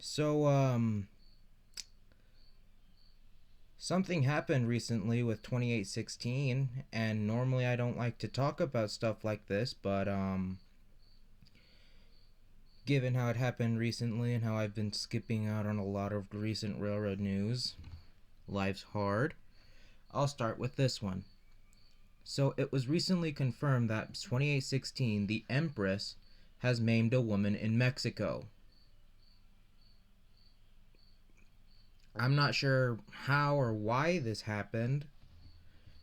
So, something happened recently with 2816, and normally I don't like to talk about stuff like this, but, given how it happened recently and how I've been skipping out on a lot of recent railroad news, life's hard. I'll start with this one. So, it was recently confirmed that 2816, the Empress, has maimed a woman in Mexico. I'm not sure how or why this happened.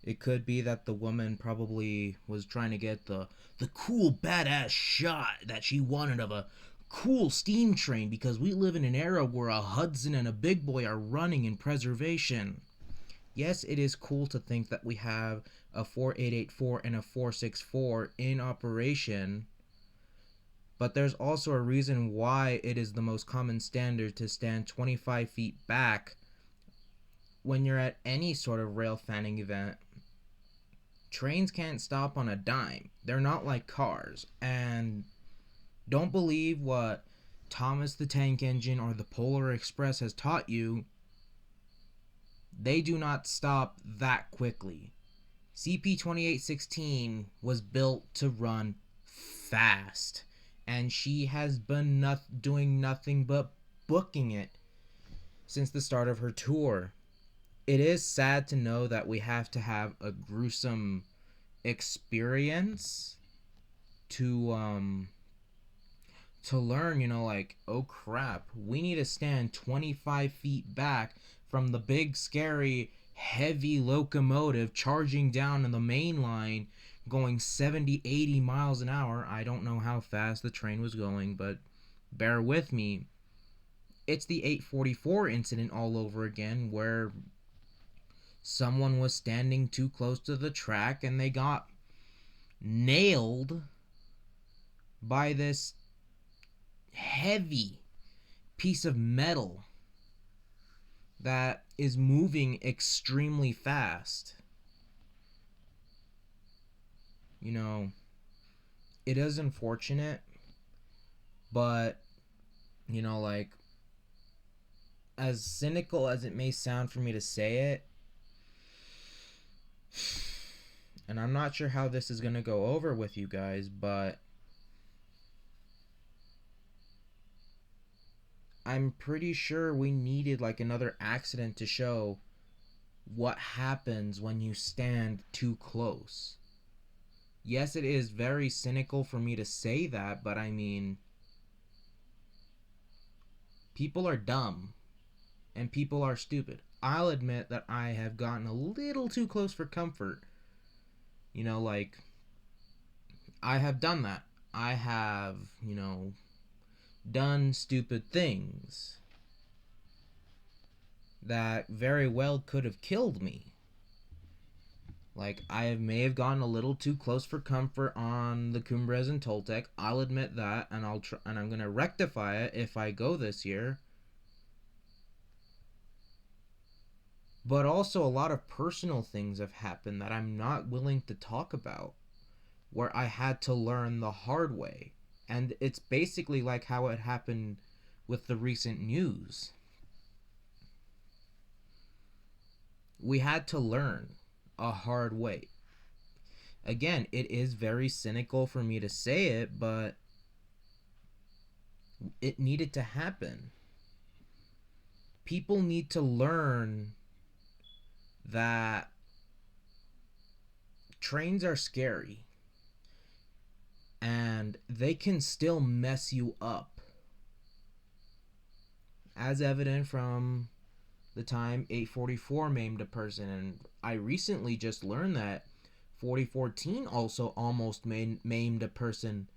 It could be that the woman probably was trying to get the cool badass shot that she wanted of a cool steam train because we live in an era where a Hudson and a Big Boy are running in preservation. Yes, it is cool to think that we have a 4884 and a 464 in operation, but there's also a reason why it is the most common standard to stand 25 feet back when you're at any sort of rail fanning event. Trains can't stop on a dime. They're not like cars. And don't believe what Thomas the Tank Engine or the Polar Express has taught you. They do not stop that quickly. CP 2816 was built to run fast, and she has been doing nothing but booking it since the start of her tour. It is sad to know that we have to have a gruesome experience to learn, like, oh crap, we need to stand 25 feet back from the big scary heavy locomotive charging down in the main line going 70, 80 miles an hour. I don't know how fast the train was going, but bear with me. It's the 844 incident all over again, where someone was standing too close to the track and they got nailed by this heavy piece of metal that is moving extremely fast. You know, it is unfortunate, but, like, as cynical as it may sound for me to say it, and I'm not sure how this is going to go over with you guys, but I'm pretty sure we needed like another accident to show what happens when you stand too close. Yes, it is very cynical for me to say that, but I mean, people are dumb and people are stupid. I'll admit that I have gotten a little too close for comfort. Like, I have done that. I have, done stupid things that very well could have killed me. Like, may have gone a little too close for comfort on the Cumbres and Toltec. I'll admit that, and I'm gonna rectify it if I go this year. But also, a lot of personal things have happened that I'm not willing to talk about, where I had to learn the hard way, and it's basically like how it happened with the recent news. We had to learn a hard way. Again, it is very cynical for me to say it, but it needed to happen. People need to learn that trains are scary and they can still mess you up, as evident from the time 844 maimed a person. And I recently just learned that 4014 also almost maimed a person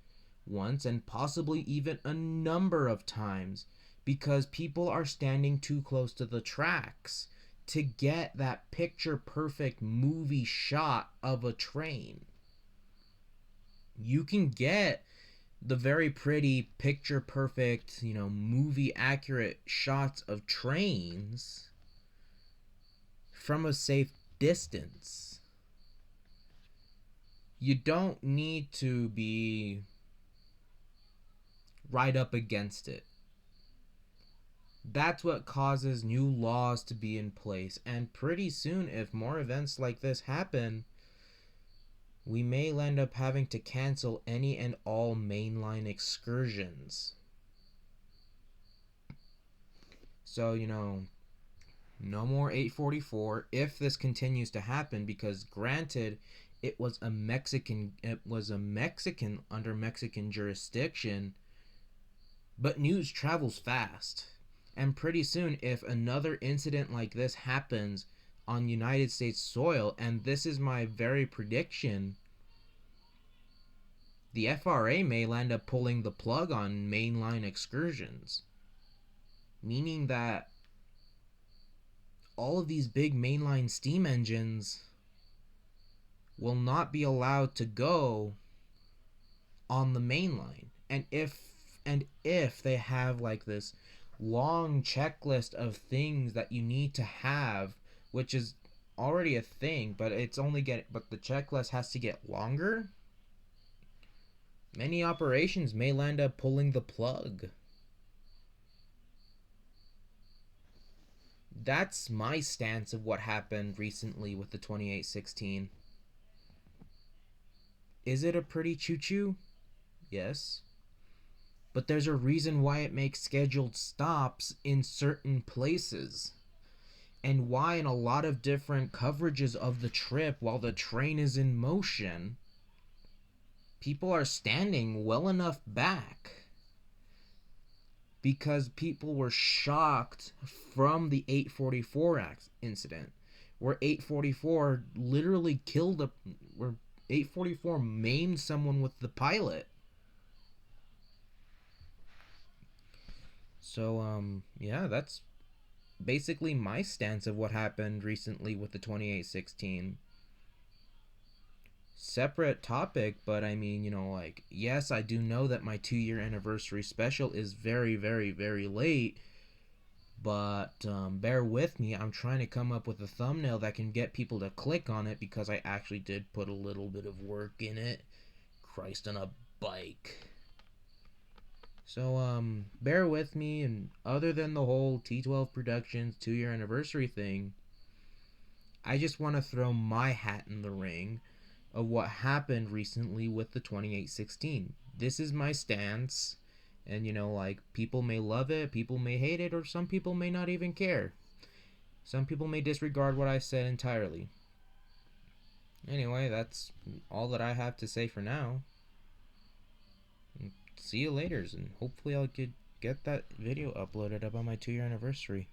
once, and possibly even a number of times, because people are standing too close to the tracks to get that picture perfect movie shot of a train. You can get the very pretty picture perfect, movie accurate shots of trains from a safe distance. You don't need to be right up against it. That's what causes new laws to be in place. And pretty soon, if more events like this happen, we may end up having to cancel any and all mainline excursions. So, no more 844 if this continues to happen, because granted it was a Mexican under Mexican jurisdiction, but news travels fast. And pretty soon, if another incident like this happens on United States soil, and this is my very prediction, the FRA may end up pulling the plug on mainline excursions, meaning that all of these big mainline steam engines will not be allowed to go on the main line. And if they have like this long checklist of things that you need to have, which is already a thing, but the checklist has to get longer, many operations may end up pulling the plug. That's my stance of what happened recently with the 2816. Is it a pretty choo choo? Yes. But there's a reason why it makes scheduled stops in certain places, and why in a lot of different coverages of the trip while the train is in motion, people are standing well enough back because people were shocked from the 844 incident, where 844 literally where 844 maimed someone with the pilot. So yeah, that's basically my stance of what happened recently with the 2816. Separate topic, but I mean, like, yes, I do know that my 2 year anniversary special is very, very, very late, but bear with me. I'm trying to come up with a thumbnail that can get people to click on it, because I actually did put a little bit of work in it. Christ on a bike. So, bear with me, and other than the whole T12 Productions 2 year anniversary thing, I just want to throw my hat in the ring of what happened recently with the 2816. This is my stance, and like, people may love it, people may hate it, or some people may not even care. Some people may disregard what I said entirely. Anyway, that's all that I have to say for now. See you later, and hopefully I'll get that video uploaded up on my 2 year anniversary.